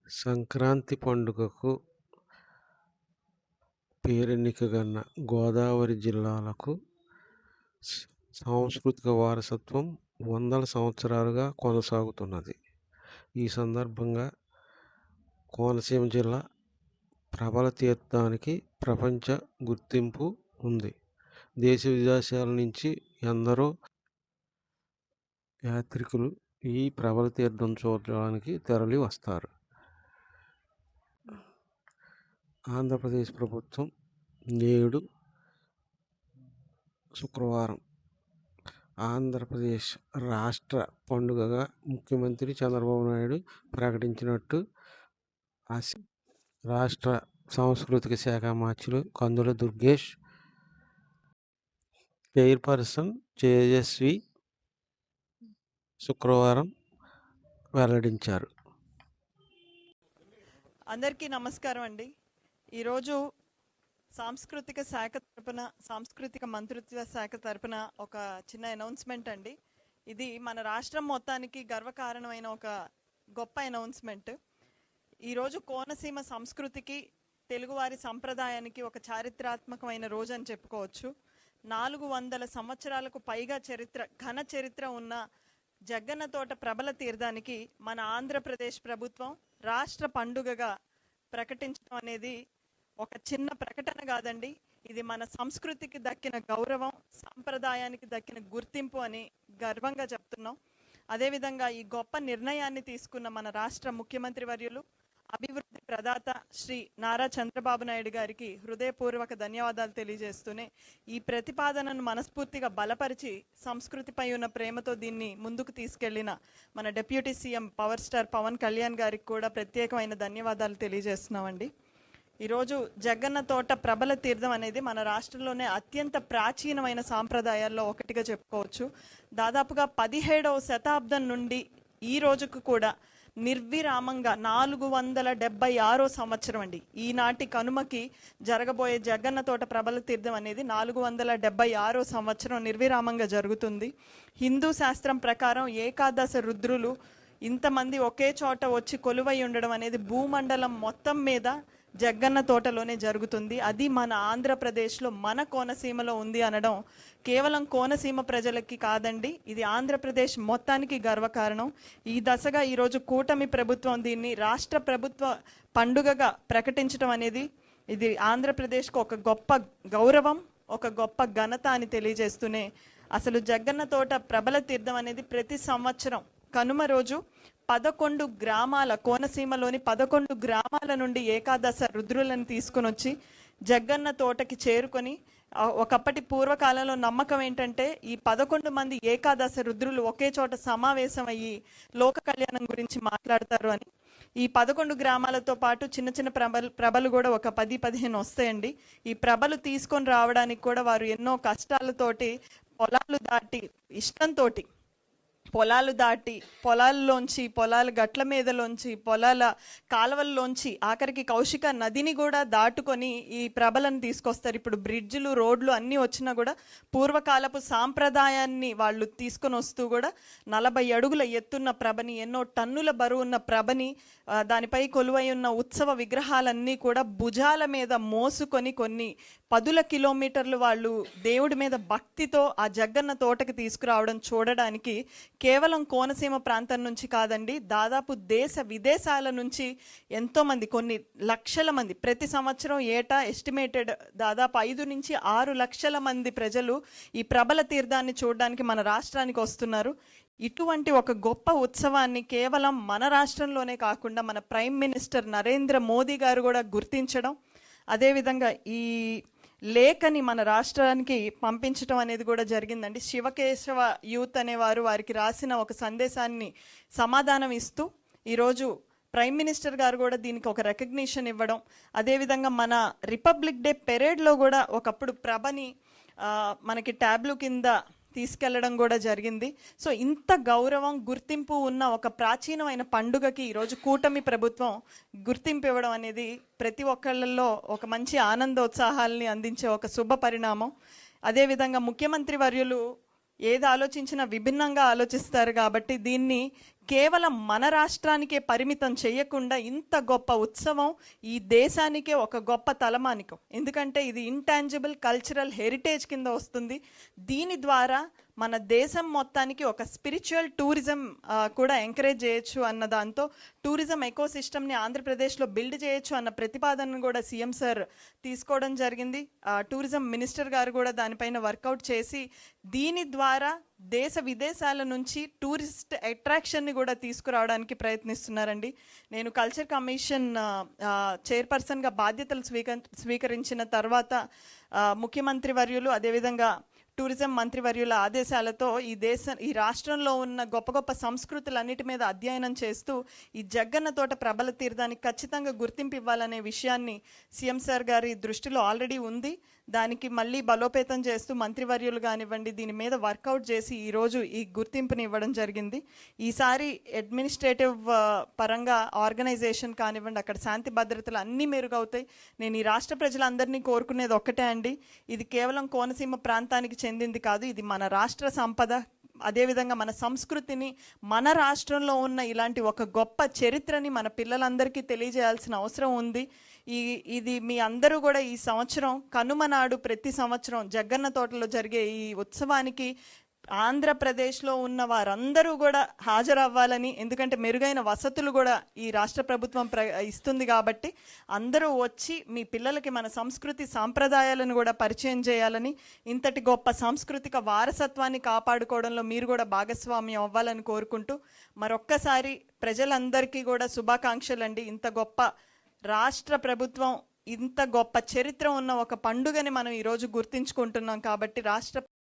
సంక్రాంతి పండుగకు పేరెన్నికగన్న గోదావరి జిల్లాలకు సాంస్కృతిక వారసత్వం వందల సంవత్సరాలుగా కొనసాగుతున్నది. ఈ సందర్భంగా కోనసీమ జిల్లా ప్రబల తీర్థానికి ప్రపంచ గుర్తింపు ఉంది. దేశ విదేశాల నుంచి ఎందరో యాత్రికులు ఈ ప్రబల తీర్థం చూడడానికి తరలి వస్తారు. ఆంధ్రప్రదేశ్ ప్రభుత్వం నేడు శుక్రవారం ఆంధ్రప్రదేశ్ రాష్ట్ర పండుగగా ముఖ్యమంత్రి చంద్రబాబు నాయుడు ప్రకటించినట్టు రాష్ట్ర సాంస్కృతిక శాఖ మంత్రులు కందుల దుర్గేష్, చైర్పర్సన్ తేజస్వి శుక్రవారం వెల్లడించారు. అందరికీ నమస్కారం అండి. ఈరోజు సాంస్కృతిక శాఖ తరపున, సాంస్కృతిక మంత్రిత్వ శాఖ తరపున ఒక చిన్న అనౌన్స్మెంట్ అండి. ఇది మన రాష్ట్రం మొత్తానికి గర్వకారణమైన ఒక గొప్ప అనౌన్స్మెంట్. ఈరోజు కోనసీమ సంస్కృతికి, తెలుగువారి సంప్రదాయానికి ఒక చారిత్రాత్మకమైన రోజు అని చెప్పుకోవచ్చు. 400 సంవత్సరాలకు పైగా ఘన చరిత్ర ఉన్న జగ్గన్నతోట ప్రబల తీర్థానికి మన ఆంధ్రప్రదేశ్ ప్రభుత్వం రాష్ట్ర పండుగగా ప్రకటించడం అనేది ఒక చిన్న ప్రకటన కాదండి. ఇది మన సంస్కృతికి దక్కిన గౌరవం, సాంప్రదాయానికి దక్కిన గుర్తింపు అని గర్వంగా చెప్తున్నాం. అదేవిధంగా ఈ గొప్ప నిర్ణయాన్ని తీసుకున్న మన రాష్ట్ర ముఖ్యమంత్రి వర్యులు, అభివృద్ధి ప్రదాత శ్రీ నారా చంద్రబాబు నాయుడు గారికి హృదయపూర్వక ధన్యవాదాలు తెలియజేస్తూనే, ఈ ప్రతిపాదనను మనస్ఫూర్తిగా బలపరిచి సంస్కృతిపై ఉన్న ప్రేమతో దీన్ని ముందుకు తీసుకెళ్లిన మన deputy CM power star Pawan Kalyan గారికి కూడా ప్రత్యేకమైన ధన్యవాదాలు తెలియజేస్తున్నామండి. ఈరోజు జగ్గన్నతోట ప్రబల తీర్థం అనేది మన రాష్ట్రంలోనే అత్యంత ప్రాచీనమైన సాంప్రదాయాల్లో ఒకటిగా చెప్పుకోవచ్చు. దాదాపుగా 17వ శతాబ్దం నుండి ఈ రోజుకు కూడా నిర్విరామంగా 476వ సంవత్సరం అండి. ఈనాటి కనుమకి జరగబోయే జగ్గన్నతోట ప్రబల తీర్థం అనేది 476వ సంవత్సరం నిర్విరామంగా జరుగుతుంది. హిందూ శాస్త్రం ప్రకారం ఏకాదశ రుద్రులు ఇంతమంది ఒకే చోట వచ్చి కొలువై ఉండడం అనేది భూమండలం మొత్తం మీద జగ్గన్న తోటలోనే జరుగుతుంది. అది మన ఆంధ్రప్రదేశ్లో, మన కోనసీమలో ఉంది అనడం కేవలం కోనసీమ ప్రజలకి కాదండి, ఇది ఆంధ్రప్రదేశ్ మొత్తానికి గర్వకారణం. ఈ దశగా ఈరోజు కూటమి ప్రభుత్వం దీన్ని రాష్ట్ర ప్రభుత్వ పండుగగా ప్రకటించడం అనేది ఇది ఆంధ్రప్రదేశ్కు ఒక గొప్ప గౌరవం, ఒక గొప్ప ఘనత అని తెలియజేస్తూనే, అసలు జగ్గన్న తోట ప్రబల తీర్థం అనేది ప్రతి సంవత్సరం కనుమ రోజు 11 గ్రామాల, కోనసీమలోని 11 గ్రామాల నుండి ఏకాదశ రుద్రులను తీసుకుని వచ్చి జగ్గన్న తోటకి చేరుకొని, ఒకప్పటి పూర్వకాలంలో నమ్మకం ఏంటంటే ఈ 11 మంది ఏకాదశ రుద్రులు ఒకే చోట సమావేశం అయ్యి లోక కళ్యాణం గురించి మాట్లాడతారు అని. ఈ 11 గ్రామాలతో పాటు చిన్న చిన్న ప్రభలు కూడా ఒక 10-15 వస్తాయండి. ఈ ప్రభలు తీసుకొని రావడానికి కూడా వారు ఎన్నో కష్టాలతోటి, పొలాలు దాటి, ఇష్టంతో పొలాలు దాటి, పొలాల్లోంచి, పొలాల గట్ల మీదలోంచి, పొలాల కాలువల్లోంచి, ఆఖరికి కౌశిక నదిని కూడా దాటుకొని ఈ ప్రభలను తీసుకొస్తారు. ఇప్పుడు బ్రిడ్జ్లు, రోడ్లు అన్నీ వచ్చినా కూడా పూర్వకాలపు సాంప్రదాయాన్ని వాళ్ళు తీసుకొని వస్తూ కూడా 40 అడుగుల ఎత్తున్న ప్రభని, ఎన్నో టన్నుల బరువున్న ప్రభని, దానిపై కొలువై ఉన్న ఉత్సవ విగ్రహాలన్నీ కూడా భుజాల మీద మోసుకొని కొన్ని 10 కిలోమీటర్లు వాళ్ళు దేవుడి మీద భక్తితో ఆ జగ్గన్న తోటకి తీసుకురావడం చూడడానికి కేవలం కోనసీమ ప్రాంతం నుంచి కాదండి, దాదాపు దేశ విదేశాల నుంచి ఎంతోమంది, కొన్ని లక్షల మంది ప్రతి సంవత్సరం ఏటా ఎస్టిమేటెడ్ దాదాపు 5 నుంచి 6 లక్షల మంది ప్రజలు ఈ ప్రబల తీర్థాన్ని చూడడానికి మన రాష్ట్రానికి వస్తున్నారు. ఇటువంటి ఒక గొప్ప ఉత్సవాన్ని కేవలం మన రాష్ట్రంలోనే కాకుండా మన ప్రైమ్ మినిస్టర్ నరేంద్ర మోదీ గారు కూడా గుర్తించడం, అదేవిధంగా ఈ లేఖని మన రాష్ట్రానికి పంపించడం అనేది కూడా జరిగిందండి. శివకేశవ యూత్ అనేవారు వారికి రాసిన ఒక సందేశాన్ని సమాధానం ఇస్తూ ఈరోజు ప్రైమ్ మినిస్టర్ గారు కూడా దీనికి ఒక రికగ్నిషన్ ఇవ్వడం, అదేవిధంగా మన రిపబ్లిక్ డే పెరేడ్లో కూడా ఒకప్పుడు ప్రభని మనకి ట్యాబ్లు కింద తీసుకెళ్లడం కూడా జరిగింది. సో ఇంత గౌరవం, గుర్తింపు ఉన్న ఒక ప్రాచీనమైన పండుగకి ఈరోజు కూటమి ప్రభుత్వం గుర్తింపు ఇవ్వడం అనేది ప్రతి ఒక్కళ్ళల్లో ఒక మంచి ఆనందోత్సాహాలని అందించే ఒక శుభ పరిణామం. అదేవిధంగా ముఖ్యమంత్రి వర్యులు ఏది ఆలోచించినా విభిన్నంగా ఆలోచిస్తారు కాబట్టి దీన్ని కేవలం మన రాష్ట్రానికే పరిమితం చేయకుండా ఇంత గొప్ప ఉత్సవం ఈ దేశానికే ఒక గొప్ప తలమానికం. ఎందుకంటే ఇది ఇంటాంజిబుల్ కల్చరల్ హెరిటేజ్ కింద వస్తుంది. దీని ద్వారా మన దేశం మొత్తానికి ఒక స్పిరిచువల్ టూరిజం కూడా ఎంకరేజ్ చేయొచ్చు అన్న దాంతో టూరిజం ఎకోసిస్టమ్ని ఆంధ్రప్రదేశ్లో బిల్డ్ చేయొచ్చు అన్న ప్రతిపాదనను కూడా సీఎం సార్ తీసుకోవడం జరిగింది. టూరిజం మినిస్టర్ గారు కూడా దానిపైన వర్కౌట్ చేసి దీని ద్వారా దేశ విదేశాల నుంచి టూరిస్ట్ అట్రాక్షన్ని కూడా తీసుకురావడానికి ప్రయత్నిస్తున్నారండి. నేను కల్చర్ కమిషన్ చైర్పర్సన్గా బాధ్యతలు స్వీకరించిన తర్వాత ముఖ్యమంత్రి వర్యులు అదేవిధంగా టూరిజం మంత్రివర్యుల ఆదేశాలతో ఈ రాష్ట్రంలో ఉన్న గొప్ప గొప్ప సంస్కృతులన్నిటి మీద అధ్యయనం చేస్తూ ఈ జగ్గన్న తోట ప్రబల తీర్థానికి ఖచ్చితంగా గుర్తింపు ఇవ్వాలనే విషయాన్ని సీఎం సార్ గారి దృష్టిలో ఆల్రెడీ ఉంది. దానికి మళ్ళీ బలోపేతం చేస్తూ మంత్రివర్యులు కానివ్వండి దీని మీద వర్కౌట్ చేసి ఈరోజు ఈ గుర్తింపుని ఇవ్వడం జరిగింది. ఈసారి అడ్మినిస్ట్రేటివ్ పరంగా ఆర్గనైజేషన్ కానివ్వండి అక్కడ శాంతి భద్రతలు అన్నీ మెరుగవుతాయి. నేను ఈ రాష్ట్ర ప్రజలందరినీ కోరుకునేది ఒక్కటే అండి, ఇది కేవలం కోనసీమ ప్రాంతానికి చెందింది కాదు, ఇది మన రాష్ట్ర సంపద. అదేవిధంగా మన సంస్కృతిని మన రాష్ట్రంలో ఉన్న ఇలాంటి ఒక గొప్ప చరిత్రని మన పిల్లలందరికీ తెలియజేయాల్సిన అవసరం ఉంది. ఇది మీ అందరూ కూడా ఈ సంవత్సరం కనుమ నాడు ప్రతి సంవత్సరం జగ్గన్న తోటలో జరిగే ఈ ఉత్సవానికి ఆంధ్రప్రదేశ్లో ఉన్న వారందరూ కూడా హాజరవ్వాలని, ఎందుకంటే మెరుగైన వసతులు కూడా ఈ రాష్ట్ర ప్రభుత్వం ఇస్తుంది కాబట్టి అందరూ వచ్చి మీ పిల్లలకి మన సంస్కృతి సాంప్రదాయాలను కూడా పరిచయం చేయాలని, ఇంతటి గొప్ప సాంస్కృతిక వారసత్వాన్ని కాపాడుకోవడంలో మీరు కూడా భాగస్వామ్యం అవ్వాలని కోరుకుంటూ మరొక్కసారి ప్రజలందరికీ కూడా శుభాకాంక్షలు అండి. ఇంత గొప్ప రాష్ట్ర ప్రభుత్వం ఇంత గొప్ప చరిత్ర ఉన్న ఒక పండుగని మనం ఈరోజు గుర్తించుకుంటున్నాం కాబట్టి రాష్ట్ర